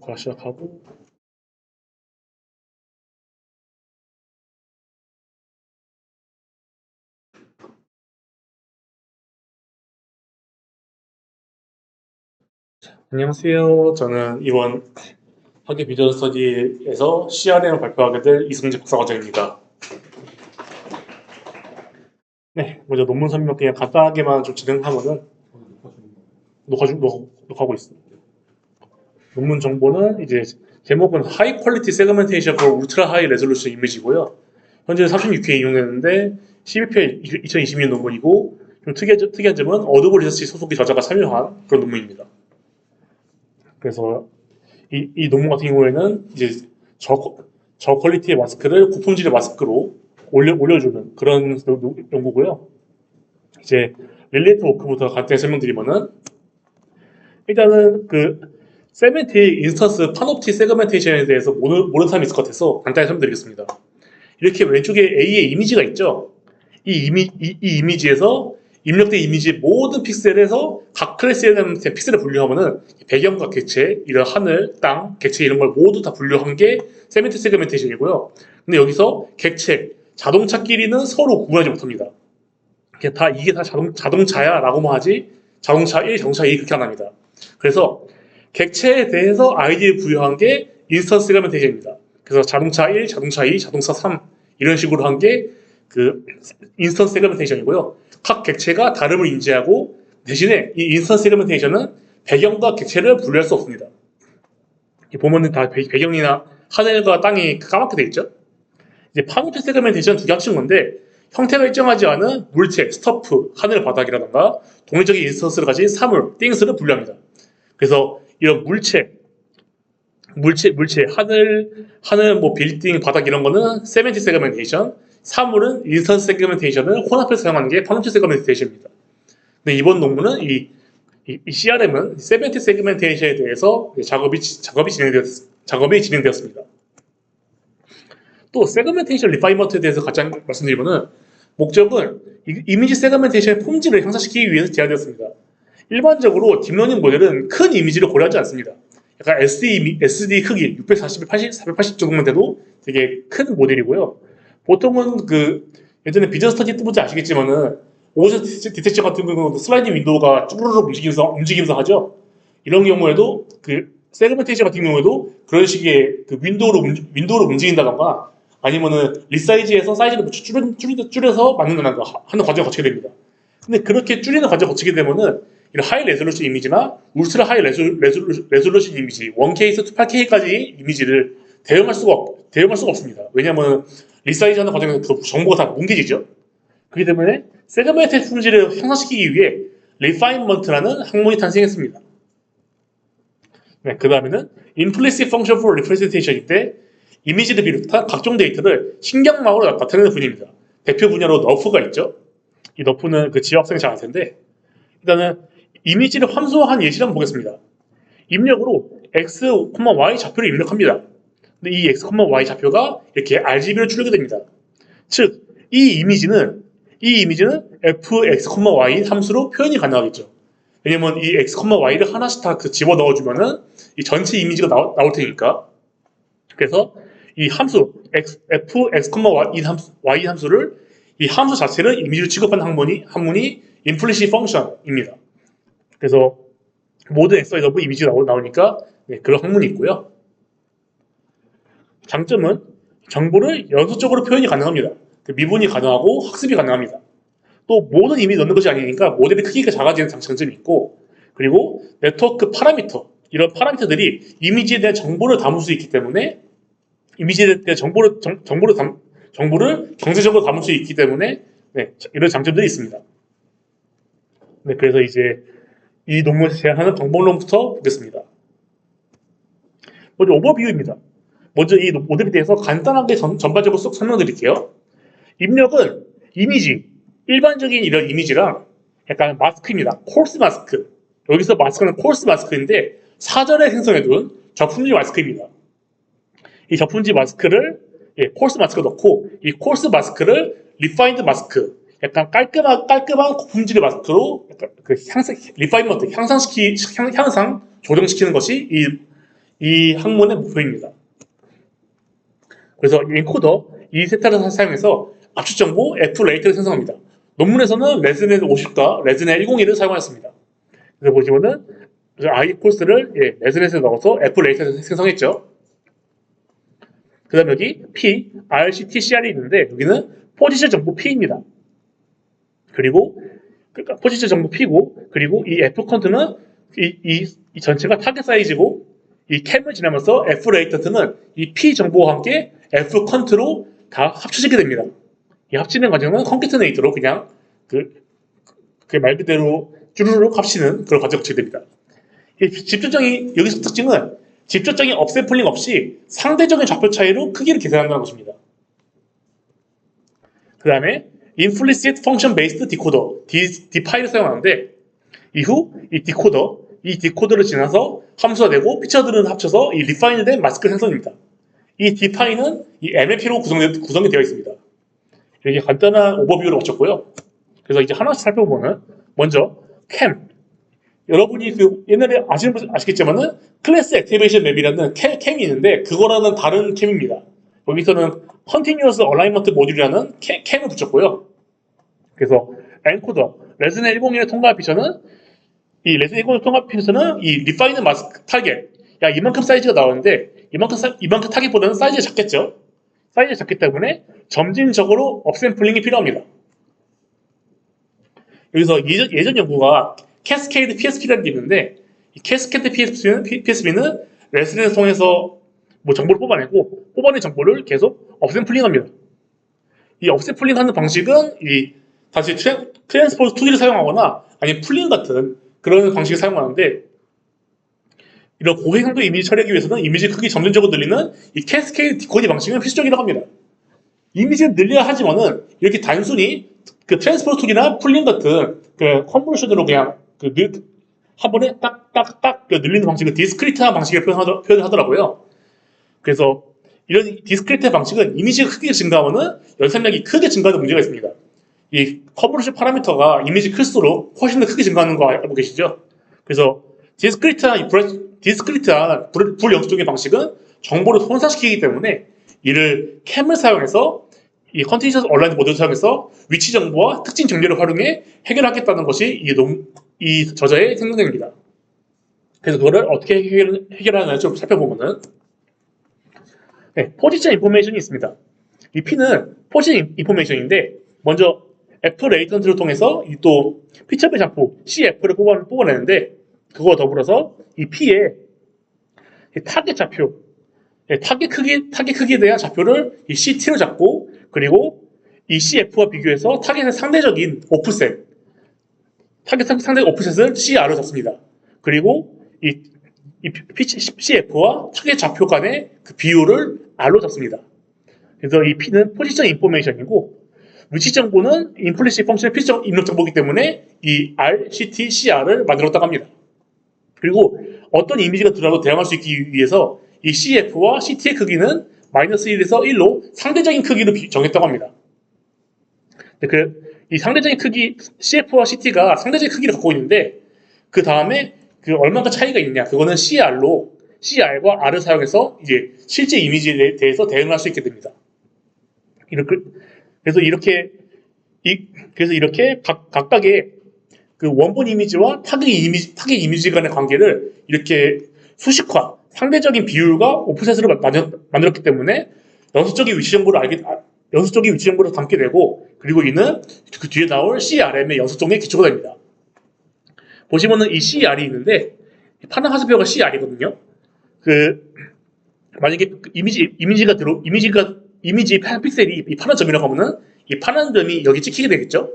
녹화 시작하고. 안녕하세요. 저는 이번 학예 비전 스터디에서 CRM을 발표하게 될 이승재 박사과정입니다. 네, 먼저 논문 설명 그냥 간단하게만 좀 진행하면은 녹화하고 있습니다. 논문 정보는 이제 제목은 하이 퀄리티 세그멘테이션 for 울트라 하이 레졸루션 이미지고요. 현재 36회 이용했는데 12회 2022년 논문이고 좀 특이한 점은 어도브 리서치 소속의 저자가 참여한 그런 논문입니다. 그래서 이 논문 같은 경우에는 이제 저 퀄리티의 마스크를 고품질의 마스크로 올려주는 그런 연구고요. 이제 릴레이트 워크부터 간단히 설명드리면은 일단은 그 세멘틱 인스턴스 파놉틱 세그멘테이션에 대해서 모르는 사람이 있을 것 같아서 간단히 설명드리겠습니다. 이렇게 왼쪽에 A의 이미지가 있죠. 이 이미지에서 입력된 이미지 모든 픽셀에서 각 클래스에 대한 픽셀을 분류하면은 배경과 객체, 이런 하늘, 땅, 객체 이런 걸 모두 다 분류한 게 세멘틱 세그멘테이션이고요. 근데 여기서 객체, 자동차끼리는 서로 구분하지 못합니다. 이게 다 자동차야라고만 하지 자동차 1, 자동차 2 그렇게 안 합니다. 그래서 객체에 대해서 아이디를 부여한 게 인스턴스 세그멘테이션입니다. 그래서 자동차 1, 자동차 2, 자동차 3 이런 식으로 한 게 그 인스턴스 세그멘테이션이고요. 각 객체가 다름을 인지하고 대신에 이 인스턴스 세그멘테이션은 배경과 객체를 분류할 수 없습니다. 보면은 다 배경이나 하늘과 땅이 까맣게 돼 있죠. 이제 파노트 세그멘테이션 두 개 합친 건데 형태가 일정하지 않은 물체, 스터프, 하늘 바닥이라던가 동일적인 인스턴스를 가진 사물, 띵스를 분류합니다. 그래서 이런 물체, 하늘, 뭐 빌딩, 바닥 이런 거는 세멘틱 세그멘테이션, 사물은 인스턴스 세그멘테이션을 혼합해서 사용하는 게 파노트 세그멘테이션입니다. 근데 이번 논문은 이 CRM은 세멘틱 세그멘테이션에 대해서 작업이 진행되었습니다. 또 세그멘테이션 리파이먼트에 대해서 같이 말씀드리면은 목적은 이미지 세그멘테이션의 품질을 향상시키기 위해서 제안되었습니다. 일반적으로 딥러닝 모델은 큰 이미지를 고려하지 않습니다. 약간 SD 크기 640, 480 정도만 돼도 되게 큰 모델이고요. 보통은 예전에 비전 스터디 때문에 아시겠지만은 오브젝트 디텍션 같은 경우는 슬라이딩 윈도우가 쭈르륵 움직이면서 하죠. 이런 경우에도 세그멘테이션 같은 경우에도 그런 식의 윈도우로 움직인다던가 아니면은 리사이즈에서 사이즈를 줄여서 만든다던가 하는 과정을 거치게 됩니다. 근데 그렇게 줄이는 과정을 거치게 되면은 이런 하이 레졸루션 이미지나 울트라 하이 레졸루션 이미지 1K에서 8K까지 이미지를 대응할 수가 없습니다. 왜냐하면 리사이즈 하는 과정에서 그 정보가 다 뭉개지죠. 그렇기 때문에 세그멘트 품질을 향상시키기 위해 리파인먼트라는 학문이 탄생했습니다. 네, 그 다음에는 Implicit Function for Representation인데 이미지를 비롯한 각종 데이터를 신경망으로 나타내는 분야입니다. 대표 분야로 너프가 있죠. 이 너프는 지역학생이 잘 알 텐데 일단은 이미지를 함수화한 예시를 한번 보겠습니다. 입력으로 x, y 좌표를 입력합니다. 근데 이 x, y 좌표가 이렇게 RGB로 출력이 됩니다. 즉, 이 이미지는 fx, y 함수로 표현이 가능하겠죠. 왜냐면 이 x, y를 하나씩 다 집어 넣어주면은 이 전체 이미지가 나올 테니까. 그래서 이 함수 fx, y 함수를 이 함수 자체를 이미지로 취급하는 학문이 implicit function입니다. 그래서 모든 XYW 이미지가 나오니까 그런 학문이 있고요. 장점은 정보를 연속적으로 표현이 가능합니다. 미분이 가능하고 학습이 가능합니다. 또 모든 이미지 넣는 것이 아니니까 모델의 크기가 작아지는 장점이 있고 그리고 네트워크 파라미터 이런 파라미터들이 이미지에 대한 정보를 담을 수 있기 때문에 이미지에 대한 정보를 경제적으로 담을 수 있기 때문에 이런 장점들이 있습니다. 그래서 이제 이 논문에서 제안하는 방법론부터 보겠습니다. 먼저 오버뷰입니다. 먼저 이 모델에 대해서 간단하게 전반적으로 쏙 설명드릴게요. 입력은 일반적인 이런 이미지랑 약간 마스크입니다. 콜스 마스크. 여기서 마스크는 콜스 마스크인데 사전에 생성해둔 저품질 마스크입니다. 이 저품질 마스크를 콜스 마스크 넣고 이 콜스 마스크를 리파인드 마스크 약간 깔끔한 고품질의 마스크로 약간 리파인먼트 향상 조정시키는 것이 이 학문의 목표입니다. 그래서 엔코더 이 세타를 사용해서 압축 정보 F 레이트를 생성합니다. 논문에서는 레즈넷 50과 레즈넷 101을 사용하였습니다. 그래서 보시면은 I 코스를 레즈넷에 넣어서 F 레이트를 생성했죠. 그 다음 여기 P, RCT, CR이 있는데 여기는 포지션 정보 P입니다. 그리고 그러니까 포지션 정보 P고 그리고 이 F 컨트는 이 전체가 타겟 사이즈고 이 캠을 지나면서 F 레이턴트는 이 P 정보와 함께 F 컨트로 다 합쳐지게 됩니다. 이 합치는 과정은 컨캐트네이터로 그냥 그 말 그대로 쭈루룩 합치는 그런 과정을 거치게 됩니다. 이 집적적인 여기서 특징은 집적적인 업샘플링 없이 상대적인 좌표 차이로 크기를 계산한다는 것입니다. 그 다음에 Implicit Function Based Decoder, DPI를 사용하는데 이후 이 디코더를 지나서 함수가 되고 피처들은 합쳐서 이 리파인된 마스크 생성입니다. 이 DPI는 이 MLP로 구성이 되어 있습니다. 이렇게 간단한 오버뷰를 마쳤고요. 그래서 이제 하나씩 살펴보면 먼저 캠. 여러분이 그 옛날에 아시는 분 아시겠지만은 클래스 액티베이션 맵이라는 캠이 있는데 그거라는 다른 캠입니다. 여기서는 Continuous Alignment 모듈이라는 캠을 붙였고요. 그래서 엔코더, 레즈넷 101의 통합 피처는 이 레즈넷 101 통합 피처는 이 리파이드 마스크 타겟. 야 이만큼 사이즈가 나오는데 이만큼 타겟보다는 사이즈가 작겠죠. 사이즈가 작기 때문에 점진적으로 업샘플링이 필요합니다. 여기서 예전 연구가 캐스케이드 PSP라는 게 있는데 이 캐스케이드 PSP는 레슨을 통해서 뭐 정보를 뽑아낸 정보를 계속 업샘플링합니다. 이 업샘플링하는 방식은 이 다시 트랜스포즈 2D를 사용하거나 아니면 풀링 같은 그런 방식을 사용하는데 이런 고해상도 이미지 처리하기 위해서는 이미지 크기 점진적으로 늘리는 이 캐스케이드 디코디 방식은 필수적이라고 합니다. 이미지를 늘려야 하지만은 이렇게 단순히 그 트랜스포즈 2D나 풀링 같은 그 컨버션으로 그냥 한 번에 딱딱딱 늘리는 방식을 디스크리트한 방식을 표현하더라고요. 그래서 이런 디스크리트 방식은 이미지가 크게 증가하면 연산량이 크게 증가하는 문제가 있습니다. 이 컨버션 파라미터가 이미지 클수록 훨씬 더 크게 증가하는 거 알고 계시죠? 그래서 디스크리트한 불영수적인 방식은 정보를 혼사시키기 때문에 이를 캠을 사용해서 이 컨티니셔스 얼라인드 모델을 사용해서 위치 정보와 특징 정렬을 활용해 해결하겠다는 것이 이 저자의 생각입니다. 그래서 그거를 어떻게 해결하는지 좀 살펴보면은 포지션 인포메이션이 있습니다. 이 P는 포지션 인포메이션인데 먼저 F 레이턴트를 통해서 또 피처별 좌표 CF를 뽑아내는데 그거와 더불어서 이 P의 타겟 좌표 타겟 크기에 대한 좌표를 이 CT로 잡고 그리고 이 CF와 비교해서 타겟의 상대적인 오프셋 상대 오프셋을 CR로 잡습니다. 그리고 이 CF와 타겟 좌표 간의 그 비율을 R로 잡습니다. 그래서 이 P는 포지션 인포메이션이고 위치 정보는 임플리시트 펑션의 필수적 입력 정보이기 때문에 이 R, CT, CR을 만들었다고 합니다. 그리고 어떤 이미지가 들어와도 대응할 수 있기 위해서 이 CF와 CT의 크기는 마이너스 1에서 1로 상대적인 크기로 정했다고 합니다. 이 상대적인 크기, CF와 CT가 상대적인 크기를 갖고 있는데 그 다음에 그 얼마나 차이가 있냐 그거는 CR과 R을 사용해서 이제 실제 이미지에 대해서 대응할 수 있게 됩니다. 그래서 이렇게 각각의 그 원본 이미지와 타겟 이미지 간의 관계를 이렇게 수식화, 상대적인 비율과 오프셋으로 만들었기 때문에 연속적인 위치 정보를 담게 되고 그리고 이는 그 뒤에 나올 CRM의 연속 정리의 기초가 됩니다. 보시면은 이 CR이 있는데 파란 화살표가 CR이거든요. 만약에 이미지 픽셀이 이 파란 점이라고 하면은 이 파란 점이 여기 찍히게 되겠죠.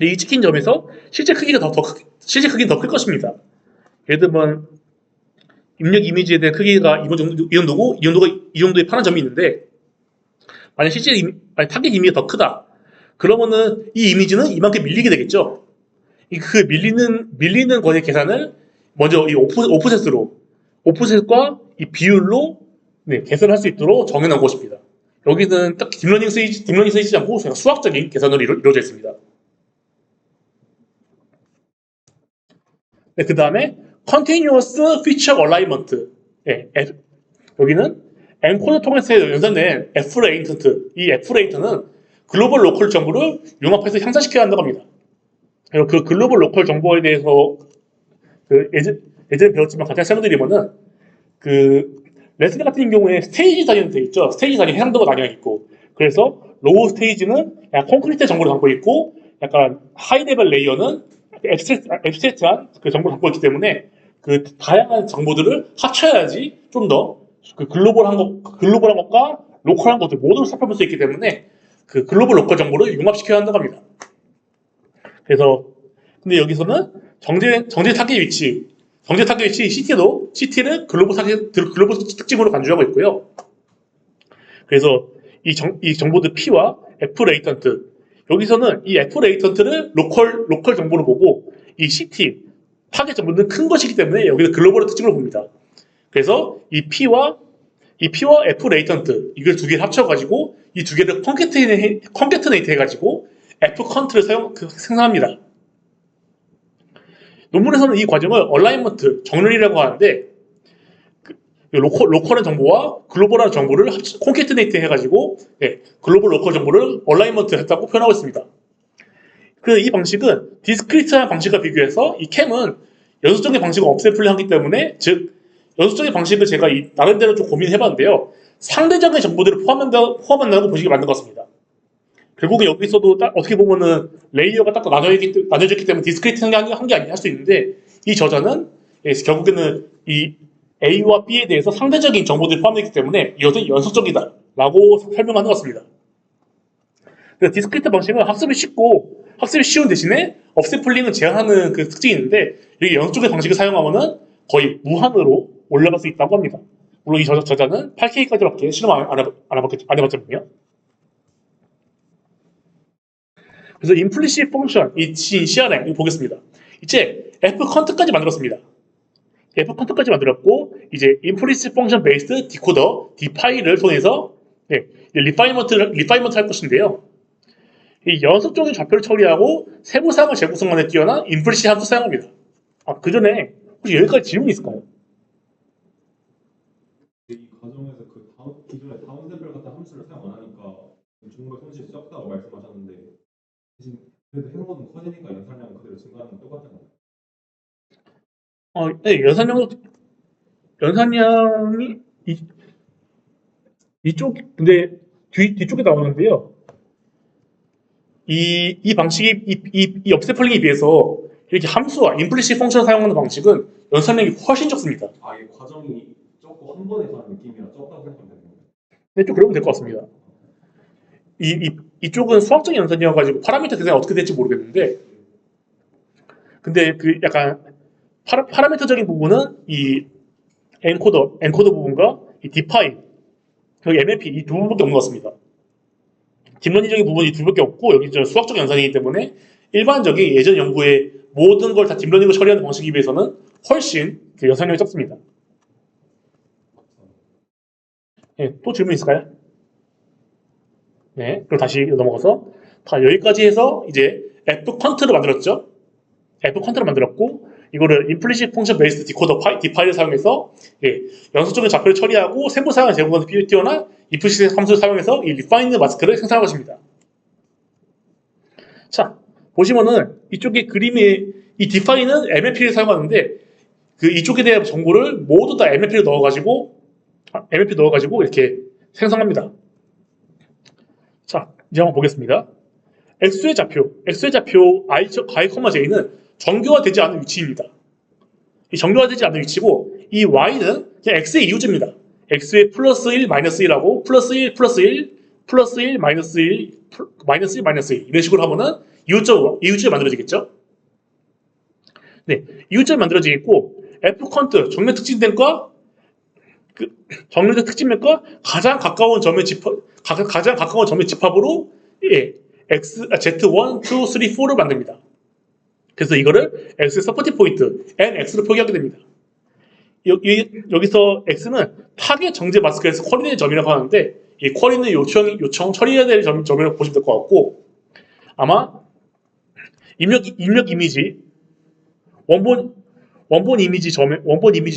이 찍힌 점에서 실제 크기는 더 클 것입니다. 예를 들면 입력 이미지에 대한 크기가 이 정도의 파란 점이 있는데 만약 타겟 이미지가 더 크다. 그러면은 이 이미지는 이만큼 밀리게 되겠죠. 그 밀리는 것의 계산을 먼저 이 오프셋과 이 비율로 계산할 수 있도록 정해놓은 것입니다. 여기는 딱 딥러닝 쓰이지 않고 그냥 수학적인 계산으로 이루어져 있습니다. 그 다음에 Continuous Feature Alignment 예, 여기는 엔코더 통해서 연산된 F레이턴트. 이 F레이턴은 글로벌 로컬 정보를 융합해서 향상시켜야 한다고 합니다. 그리고 그 글로벌 로컬 정보에 대해서 예전에 배웠지만 간단히 설명드리면은 레슬링 같은 경우에 스테이지 단위로 되어 있죠. 스테이지 단위 해상도가 나뉘어 있고, 그래서 로우 스테이지는 약간 콘크리트 정보를 담고 있고, 약간 하이 레벨 레이어는 앱스트랙트한 그 정보를 담고 있기 때문에 그 다양한 정보들을 합쳐야지 좀 더 그 글로벌한 것과 로컬한 것들 모두를 살펴볼 수 있기 때문에 그 글로벌 로컬 정보를 융합시켜야 한다고 합니다. 그래서 근데 여기서는 정제 타겟 위치 CT를 글로벌 특징으로 간주하고 있고요. 그래서 이 정보들 P와 F 레이턴트, 여기서는 이 F 레이턴트를 로컬 정보로 보고, 이 CT 타겟 정보는 큰 것이기 때문에 여기서 글로벌의 특징으로 봅니다. 그래서 이 P와 F 레이턴트, 이걸 두 개를 합쳐가지고 이 두 개를 컨캐트네이트 해가지고 F 컨트를 생성합니다. 논문에서는 이 과정을 얼라이먼트, 정렬이라고 하는데, 로컬한 정보와 글로벌한 정보를 콘캐트네이트 해가지고 글로벌 로컬 정보를 얼라이먼트 했다고 표현하고 있습니다. 그래서 이 방식은 디스크리트한 방식과 비교해서 이 캠은 연속적인 방식을 업샘플링하기 때문에, 즉 연속적인 방식을 제가 나름대로 좀 고민해봤는데요. 상대적인 정보들을 포함한다고 보시기 맞는 것 같습니다. 결국에 여기서도 어떻게 보면은 레이어가 딱 나눠졌기 때문에 디스크리트한 게 아니냐 할 수 있는데, 이 저자는 결국에는 이 A와 B에 대해서 상대적인 정보들이 포함되기 때문에 이것은 연속적이다라고 설명하는 것 같습니다. 그래서 디스크리트 방식은 학습이 쉬운 대신에 업샘플링은 제한하는 그 특징이 있는데, 여기 연속적인 방식을 사용하면은 거의 무한으로 올라갈 수 있다고 합니다. 물론 이 저자는 8K까지밖에 실험 안 해봤거든요. 그래서 임플리시트 펑션, 이 CRM 이거 보겠습니다. 이제 F 컨트까지 만들었습니다. F 컨트까지 만들었고, 이제 임플리시트 펑션 베이스드 디코더 D-파일을 통해서 리파이먼트 할 것인데요. 이 연속적인 좌표를 처리하고 세부 사항을 재구성하는 데 뛰어난 임플리시트 함수 사용합니다. 그 전에 혹시 여기까지 질문 있을까요? 이 과정에서 기존의 다운샘플 같은 함수를 사용 안 하니까 정보의 손실이 적다고 말씀하셨는데, 대신 그래도 행로는 커지니까 연산량은 그대로 증가하는 건 똑같잖아요. 네, 연산량이 이쪽, 근데 뒤쪽에 나오는데요. 이 방식이, 이 업세플링에 비해서 이렇게 함수와 임플리시트 펑션을 사용하는 방식은 연산량이 훨씬 적습니다. 이 과정이 적고 한 번에 가는 느낌이라 적다고 생각하면 되는 거예요. 네, 좀 그러면 될 것 같습니다. 이쪽은 수학적인 연산이어가지고 파라미터 계산이 어떻게 될지 모르겠는데, 근데 그 약간 파라미터적인 부분은 이 엔코더 부분과 이 디파이, 여기 MLP 이 두 부분밖에 없는 것 같습니다. 딥러닝적인 부분이 두 개밖에 없고, 여기 수학적 연산이기 때문에 일반적인 예전 연구의 모든 걸 다 딥러닝으로 처리하는 방식에 비해서는 훨씬 연산량이 적습니다. 네, 또 질문 있을까요? 네, 그럼 다시 넘어가서 여기까지 해서 이제 F 컨트를 만들었죠. F 컨트를 만들었고, 이거를 임플리시트 펑션 베이스드 디코더 디파일을 사용해서 연속적인 좌표를 처리하고 세부 사항을 제공하는 뛰어난 임플리시트 함수를 사용해서 이 리파인드 마스크를 생성한 것입니다. 자, 보시면은 이쪽에 그림에 이 디파인은 MLP를 사용하는데, 이쪽에 대한 정보를 모두 다 MLP를 넣어가지고 이렇게 생성합니다. 자, 이제 한번 보겠습니다. X의 좌표 I, J는 정교화되지 않은 위치입니다. 이 정교화되지 않은 위치고, 이 Y는 그냥 X의 이유제입니다. X의 플러스 1, 마이너스 1하고 플러스 1, 플러스 1, 플러스 1, 마이너스 1, 마이너스 1, 마이너스 1 이런 식으로 하면은 이유제 만들어지겠죠? 네, 이유제 만들어지겠고, F 컨트 정면 특징면과 정면적 특징면과 가장 가까운 점의 집합으로 Z1, 2, 3, 4를 만듭니다. 그래서 이거를 X의 서포팅 포인트 NX로 표기하게 됩니다. 여기서 X는 타겟 정제 마스크에서 쿼리의 점이라고 하는데, 이 쿼리는 요청 처리해야 될 점이라고 보시면 될 것 같고, 아마 입력 이미지 원본 이미지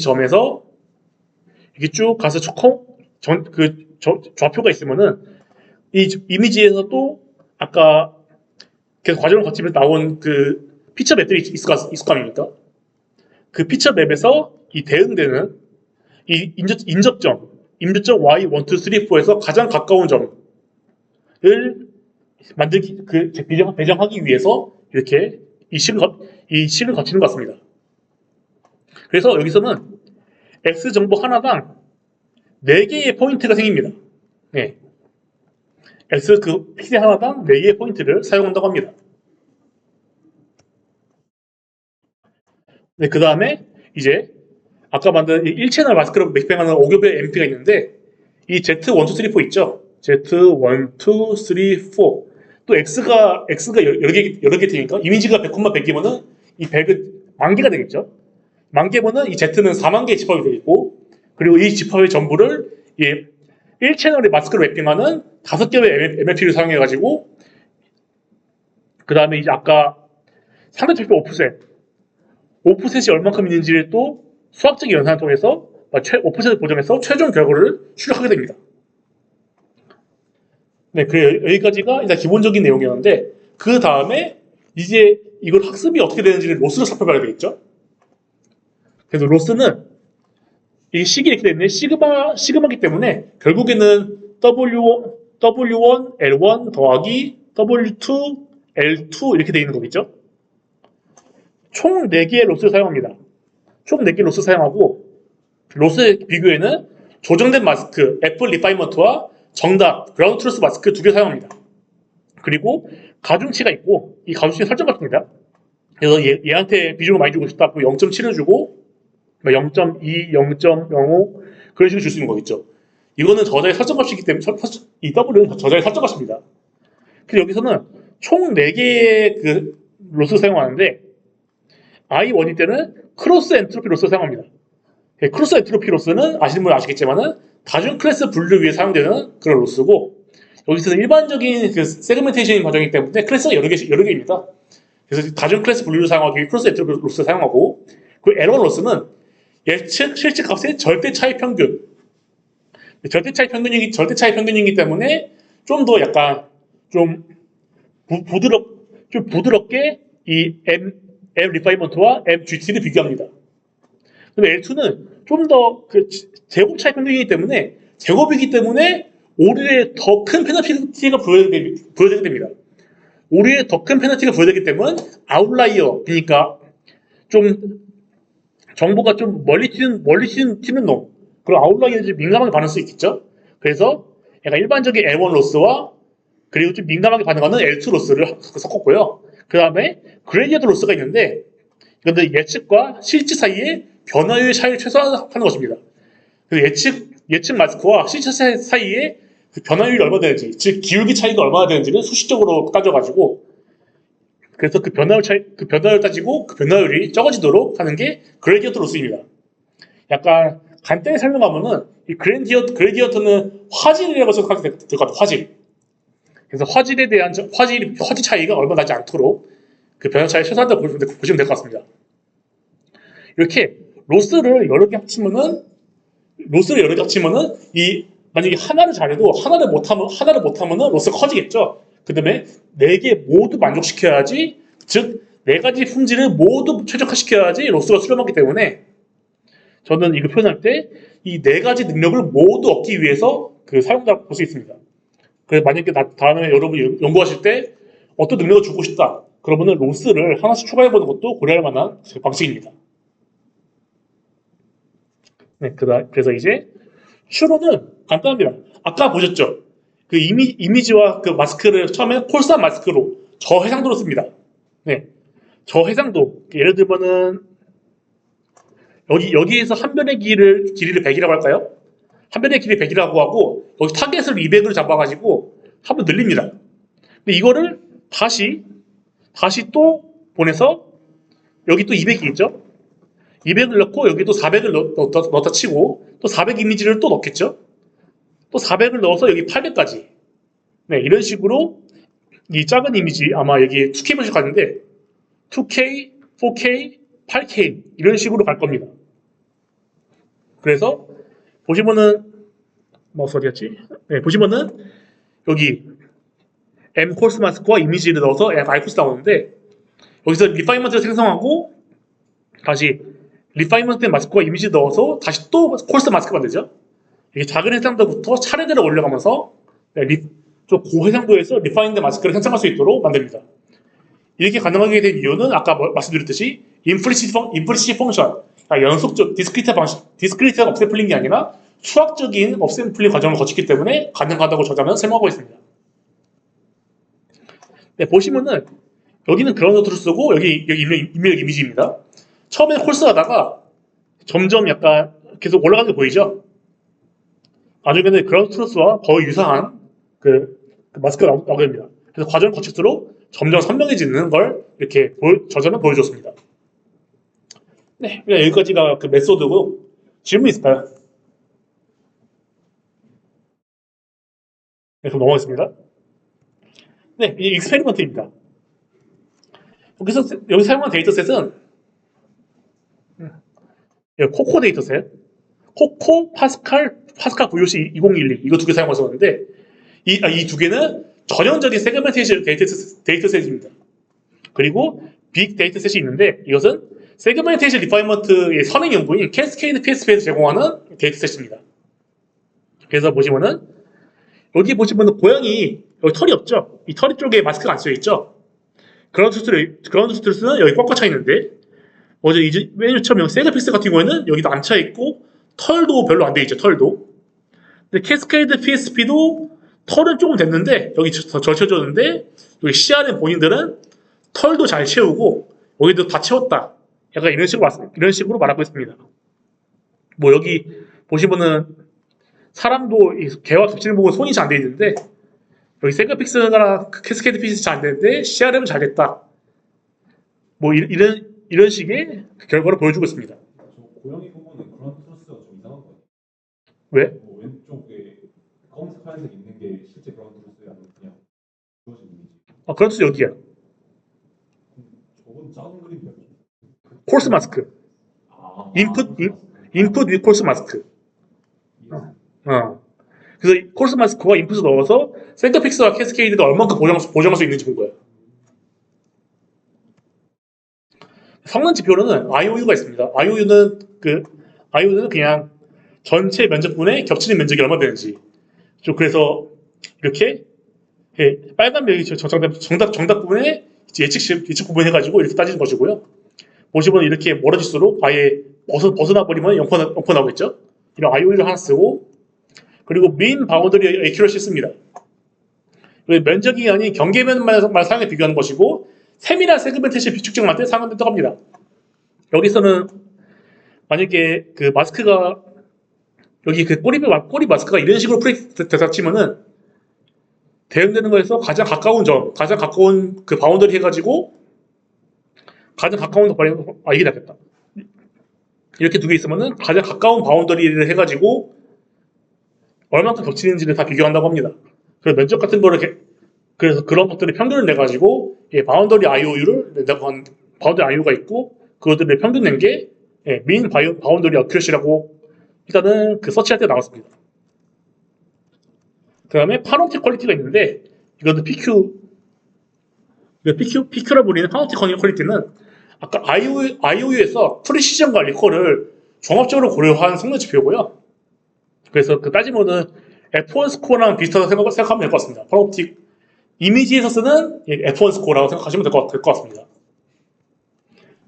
점에서 이게 쭉 가서 좌표가 있으면은 이 이미지에서 또 아까 계속 과정을 거치면서 나온 그 피처 맵들이 있을 거 아닙니까? 그 피처 맵에서 이 대응되는 이 인접점 Y1, 2, 3, 4에서 가장 가까운 점을 배정하기 위해서 이렇게 이 식을 거치는 것 같습니다. 그래서 여기서는 X 정보 하나당 4개의 포인트가 생깁니다. 네. X 그 픽셀 하나당 4개의 포인트를 사용한다고 합니다. 네, 그 다음에 이제 아까 만든 1채널 마스크로 매핑하는 5겹의 MP가 있는데 이 Z1, 2, 3, 4 있죠? Z1, 2, 3, 4. 또 X가 여러 개 되니까 이미지가 100,100이면은 이 100은 10,000개가 되겠죠? 10,000개면은 이 Z는 40,000개의 집합이 되겠고 그리고 이 집합의 전부를 이 1채널의 마스크로 매핑하는 5겹의 MLP를 사용해가지고 그 다음에 이제 아까 상대 투표 오프셋이 얼만큼 있는지를 또 수학적 연산을 통해서 오프셋을 보정해서 최종 결과를 출력하게 됩니다. 네, 여기까지가 일단 기본적인 내용이었는데 그 다음에 이제 이걸 학습이 어떻게 되는지를 로스로 살펴봐야 되겠죠. 그래서 로스는 이 식이 이렇게 되어 있는데 시그마기 때문에 결국에는 W1, L1 더하기 W2, L2 이렇게 되어 있는 거겠죠. 총 4개의 로스를 사용합니다. 총 4개의 로스 사용하고 로스의 비교에는 조정된 마스크, 애플 리파이먼트와 정답, 그라운드 트루스 마스크 2개 사용합니다. 그리고 가중치가 있고 이 가중치는 설정받습니다. 그래서 얘한테 비중을 많이 주고 싶다. 0.7을 주고 0.2, 0.05 그런 식으로 줄 수 있는 거겠죠. 이거는 저자의 설정값이기 때문에 이 W는 저자의 설정값입니다. 그래서 여기서는 총 4개의 그 로스를 사용하는데 I1일 때는 크로스 엔트로피 로스를 사용합니다. 크로스 엔트로피 로스는 아시는 분은 아시겠지만은 다중 클래스 분류 위에 사용되는 그런 로스고 여기서는 일반적인 그 세그멘테이션 과정이기 때문에 클래스가 여러 개입니다. 그래서 다중 클래스 분류를 사용하기 위해 크로스 엔트로피 로스를 사용하고 그 L1 로스는 예측 실제 값의 절대 차이 평균 절대 차이 평균이기 때문에 좀 더 약간 좀 부드럽게 이 M 리파이먼트와 MGT를 비교합니다. 근데 L2는 좀 더 그 제곱 차이 평균이기 때문에 오류에 더 큰 페널티가 부여되게 됩니다. 오류에 더 큰 페널티가 부여되기 때문에 아웃라이어 그러니까 좀 정보가 좀 멀리 튀는 놈 그런 아웃라이어에 좀 민감하게 반응할 수 있겠죠. 그래서 약간 일반적인 L1 로스와 그리고 좀 민감하게 반응하는 L2 로스를 섞었고요. 그 다음에 그레디언트 로스가 있는데 이건 예측과 실제 사이에 변화율 차이를 최소화하는 것입니다. 그래서 예측 마스크와 실제 사이에 그 변화율이 얼마나 되는지, 즉 기울기 차이가 얼마나 되는지는 수식적으로 따져가지고 그래서 그 변화율 따지고 그 변화율이 적어지도록 하는 게 그레디언트 로스입니다. 약간 간단히 설명하면은 이 그레디언트는 화질이라고 생각하면 될 것 같아요. 화질. 그래서 화질에 대한 화질 차이가 얼마 나지 않도록 그 변화 차이 최소한다고 보시면 될 것 같습니다. 이렇게 로스를 여러 개 합치면은 이 만약에 하나를 잘해도 하나를 못하면은 로스가 커지겠죠. 그다음에 4개 모두 만족시켜야지, 즉 4가지 품질을 모두 최적화시켜야지 로스가 수렴하기 때문에 저는 이거 표현할 때 이 4가지 능력을 모두 얻기 위해서 그 사용자라고 볼 수 있습니다. 그래서 만약에 다음에 여러분이 연구하실 때 어떤 능력을 주고 싶다. 그러면은 로스를 하나씩 추가해보는 것도 고려할 만한 방식입니다. 네, 그래서 이제 추론은 간단합니다. 아까 보셨죠? 그 이미지와 그 마스크를 처음에 폴스한 마스크로 저해상도로 씁니다. 네, 저해상도. 예를 들면은 여기에서 한 변의 길이를 100이라고 할까요? 한 변의 길이 100이라고 하고 여기 타겟을 200으로 잡아가지고 한번 늘립니다. 근데 이거를 다시 또 보내서 여기 또 200이 있죠? 200을 넣고 여기 또 400을 넣다 치고 또 400 이미지를 또 넣겠죠? 또 400을 넣어서 여기 800까지. 네, 이런 식으로 이 작은 이미지 아마 여기 2K 버전 가는데 2K, 4K, 8K 이런 식으로 갈 겁니다. 그래서 보시면은 마우스 어디였지? 네, 보시면은 여기 M 코스 마스크와 이미지를 넣어서 I 코스 나오는데 여기서 리파이먼트를 생성하고 다시 리파이먼트 마스크와 이미지 넣어서 다시 또 코스 마스크 만들죠. 이게 작은 해상도부터 차례대로 올려가면서 좀 고해상도에서 리파인드 마스크를 생성할 수 있도록 만듭니다. 이렇게 가능하게 된 이유는 아까 말씀드렸듯이 임플리시트 펑션, 그러니까 연속적 디스크리트 업샘플링이 아니라 수학적인 업샘플링 과정을 거치기 때문에 가능하다고 저자는 설명하고 있습니다. 네, 보시면은 여기는 그라운드 트루스 쓰고 여기 입력 이미지입니다. 처음에 콜스 하다가 점점 약간 계속 올라가는 게 보이죠? 나중에는 그라운드 트루스와 거의 유사한 그 마스크가 나오게 됩니다. 그래서 과정을 거칠수록 점점 선명해지는 걸 이렇게 저자는 보여줬습니다. 네, 그냥 여기까지가 그 메소드고 질문 있을까요? 네, 그럼 넘어가겠습니다. 네, 이 익스페리먼트입니다. 여기 사용한 데이터셋은 코코 데이터셋, 코코, 파스칼 VOC 2012 이거 두 개 사용하셨는데 이 두 개는 전형적인 세그멘테이션 데이터셋입니다. 그리고 빅 데이터셋이 있는데 이것은 세그멘테이션 리파이먼트의 선행 연구인 캐스케이드 PSP에서 제공하는 데이터셋입니다. 그래서 보시면은 여기 보시면은 고양이 여기 털이 없죠? 이 털이 쪽에 마스크가 안 쓰여 있죠? 그라운드 스트레스는 여기 꽉꽉 차 있는데 이제 맨 처음 여기 세그픽스 같은 경우에는 여기도 안 차 있고 털도 별로 안 돼 있죠. 털도. 근데 캐스케이드 PSP도 털은 조금 됐는데 여기 젖혀졌는데 여기 CRM 본인들은 털도 잘 채우고 여기도 다 채웠다. 약간 이런 식으로 말하고 있습니다. 뭐 여기 보시면은 사람도 개와 겹치는 부분 손이 잘 안 돼 있는데 여기 세그픽스나 캐스케이드 PSP 잘 안 되는데 CRM은 잘 됐다. 뭐 이런 식의 결과를 보여주고 있습니다. 저 고양이 부분은 그라운드 트루스가 좀 이상한 거 같아요. 왜? 뭐 왼쪽에 검은색 하얀색 있는 게 실제 그라운드 트루스야 아니면 그냥 주어진 이미지? 그렇죠. 여기야. 저건 작은 그림이야. 콜스 마스크. 인풋 위 콜스 마스크. 그래서 이 콜스 마스크와 인풋을 넣어서 센터픽스와 캐스케이드가 얼만큼 보정할 수 있는지 본 거예요. 성능 지표로는 IOU가 있습니다. IOU는 그냥 전체 면적분의 겹치는 면적이 얼마 되는지. 그래서 이렇게 빨간 면이 정답 부분에 예측 부분 해가지고 이렇게 따지는 것이고요. 보시면 이렇게 멀어질수록 아예 벗어나 버리면 0% 나오겠죠. 이런 IOU를 하나 쓰고 그리고 민 바운더리 에큐러시 씁니다. 면적이 아닌 경계면만 사용해 비교하는 것이고 세밀한 세그멘테이션 비축적만 때 사용된다고 합니다. 여기서는 만약에 그 마스크가 여기 그 꼬리 마스크가 이런 식으로 닫히면은 대응되는 거에서 가장 가까운 그 바운더리 해가지고 가장 가까운 이게 낫겠다. 이렇게 두 개 있으면은 가장 가까운 바운더리를 해가지고 얼마큼 겹치는지를 다 비교한다고 합니다. 그래서 면적 같은 거를 그래서 그런 것들의 평균을 내가지고 바운더리 IOU를 바운더리 IOU가 있고 그것들을 평균 낸 게 민 바운더리 어큐러시라고 일단은 그 서치할 때 나왔습니다. 그 다음에 파노틱 퀄리티가 있는데 이것도 PQ라 불리는 파노틱 퀄리티는 아까 IOU에서 프리시전과 리콜을 종합적으로 고려한 성능 지표고요. 그래서 그 따지면은 F1 스코어랑 비슷하다고 생각하면 될 것 같습니다. 파노틱 이미지에서 쓰는 F1 스코어라고 생각하시면 될 것 같습니다.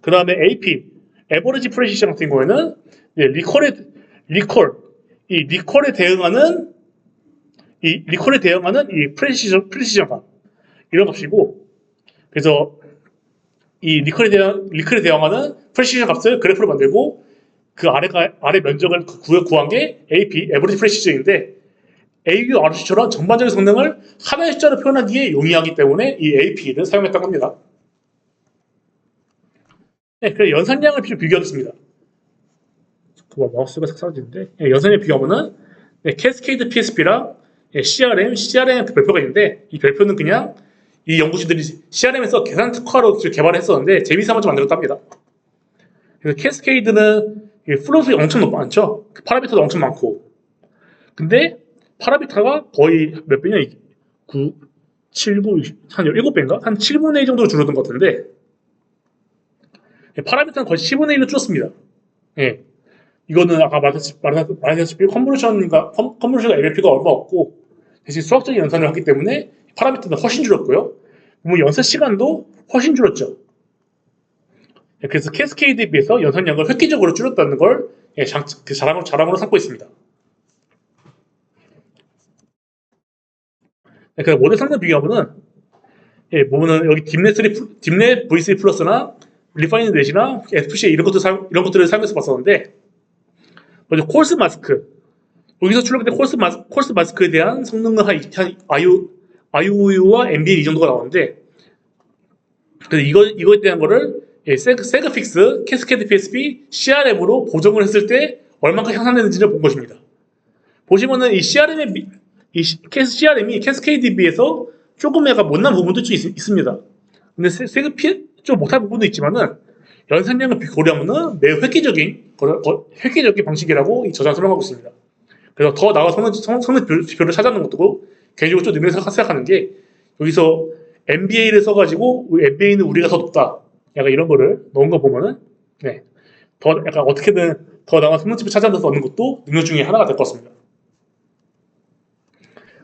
그 다음에 AP, 에버리지 프레시전 같은 경우에는 리콜에 대응하는 이 프레시전감 이런 값이고 그래서 이 리콜에 대응하는 프레시전 값을 그래프로 만들고 그 아래 면적을 구한 게 AP, 에버리지 프레시전인데 AU, RC처럼 전반적인 성능을 하나의 숫자로 표현하기에 용이하기 때문에 이 AP를 사용했다고 합니다. 네, 그래서 연산량을 비교하겠습니다. 마우스가 싹 사라지는데 연산량 비교하면은 캐스케이드 PSP랑 CRM 별표가 있는데 이 별표는 그냥 이 연구진들이 CRM에서 계산 특화로 개발했었는데 재미삼아 좀 만들었답니다. 그래서 캐스케이드는 플롯이 엄청 많죠. 파라미터도 엄청 많고 근데 파라비타가 거의 몇 배냐? 9, 7, 9, 한 17배인가? 한 7분의 1 정도로 줄어든 것 같은데 파라비타는 거의 10분의 1로 줄었습니다. 예. 이거는 아까 말했다시피 컨볼루션과 LLP가 얼마 없고 대신 수학적인 연산을 하기 때문에 파라미터는 훨씬 줄었고요. 연산 시간도 훨씬 줄었죠. 그래서 캐스케이드에 비해서 연산량을 획기적으로 줄였다는 걸 자랑으로 삼고 있습니다. 그래서 모델 성능 비교하면은 보면은 여기 딥넷 V3 플러스나 리파이드 넷이나 FPGA 이런 것들을 사용해서 봤었는데 먼저 콜스 마스크 여기서 출력된 콜스 마스크에 대한 성능은 한 IOU와 NVMe 이 정도가 나오는데 이거에 대한 거를 세그픽스, 캐스케이드 PSP, CRM으로 보정을 했을 때 얼마큼 향상되는지를 본 것입니다. 보시면은 이 CRM이 캐스케이드에 비해서 조금 약간 못난 부분도 좀 있습니다. 근데 좀 못한 부분도 있지만은 연산량을 고려하면은 매우 획기적인 방식이라고 이 저자는 설명하고 있습니다. 그래서 더 나은 성능 비표를 찾아내는 것도 개인적으로 좀 의미를 생각하는 게 여기서 MBA를 써가지고 MBA는 우리가 더 높다. 약간 이런 거를 넣은 거 보면은 더 약간 어떻게든 더 나은 성능집을 찾아내서 얻는 것도 능력 중에 하나가 될 것 같습니다.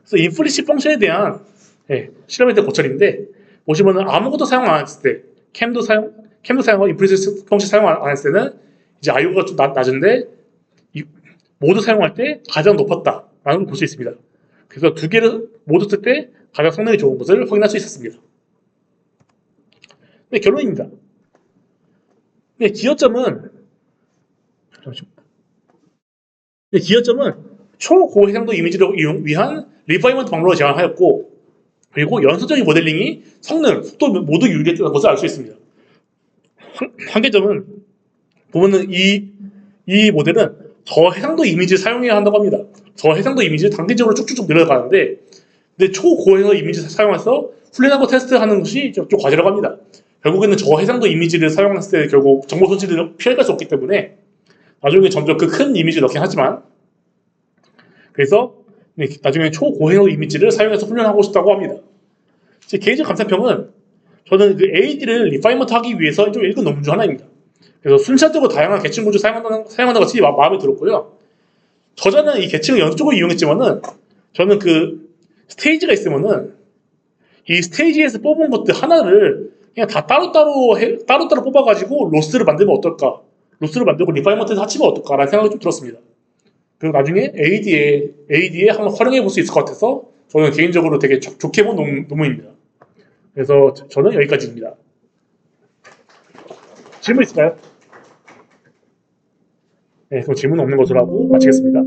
그래서 인플리시 펑션에 대한 실험에 대한 고찰인데 보시면은 아무것도 사용 안 했을 때 캠도 사용하고 인플리시 펑션 사용 안 했을 때는 이제 IO가 좀 낮은데 모두 사용할 때 가장 높았다라는 걸 볼 수 있습니다. 그래서 두 개를 모두 쓸 때 가장 성능이 좋은 것을 확인할 수 있었습니다. 네, 결론입니다. 네, 기여점은 초고해상도 이미지를 위한 리파이먼트 방법을 제안하였고 그리고 연소적인 모델링이 성능, 속도 모두 유리했다는 것을 알 수 있습니다. 한계점은 보면은 이 모델은 저해상도 이미지를 사용해야 한다고 합니다. 저해상도 이미지를 단계적으로 쭉쭉쭉 늘어가는데 근데 초고해상도 이미지를 사용해서 훈련하고 테스트하는 것이 좀 과제라고 합니다. 결국에는 저해상도 이미지를 사용했을 때 결국 정보 손실을 피할 수 없기 때문에 나중에 점점 그 큰 이미지를 넣긴 하지만 그래서 나중에 초고해상도 이미지를 사용해서 훈련하고 싶다고 합니다. 제 개인적 감상평은 저는 그 AD를 리파이먼트 하기 위해서 좀 읽은 논문 중 하나입니다. 그래서 순차적으로 다양한 계층 구조를 사용한다는 것이 마음에 들었고요. 저자는 이 계층을 연속적으로 이용했지만은 저는 그 스테이지가 있으면은 이 스테이지에서 뽑은 것들 하나를 그냥 다 따로따로 뽑아가지고 로스를 만들면 어떨까? 로스를 만들고 리파이먼트에서 합치면 어떨까라는 생각이 좀 들었습니다. 그리고 나중에 AD에 한번 활용해 볼 수 있을 것 같아서 저는 개인적으로 되게 좋게 본 논문입니다. 그래서 저는 여기까지입니다. 질문 있을까요? 네, 그럼 질문 없는 것으로 하고 마치겠습니다.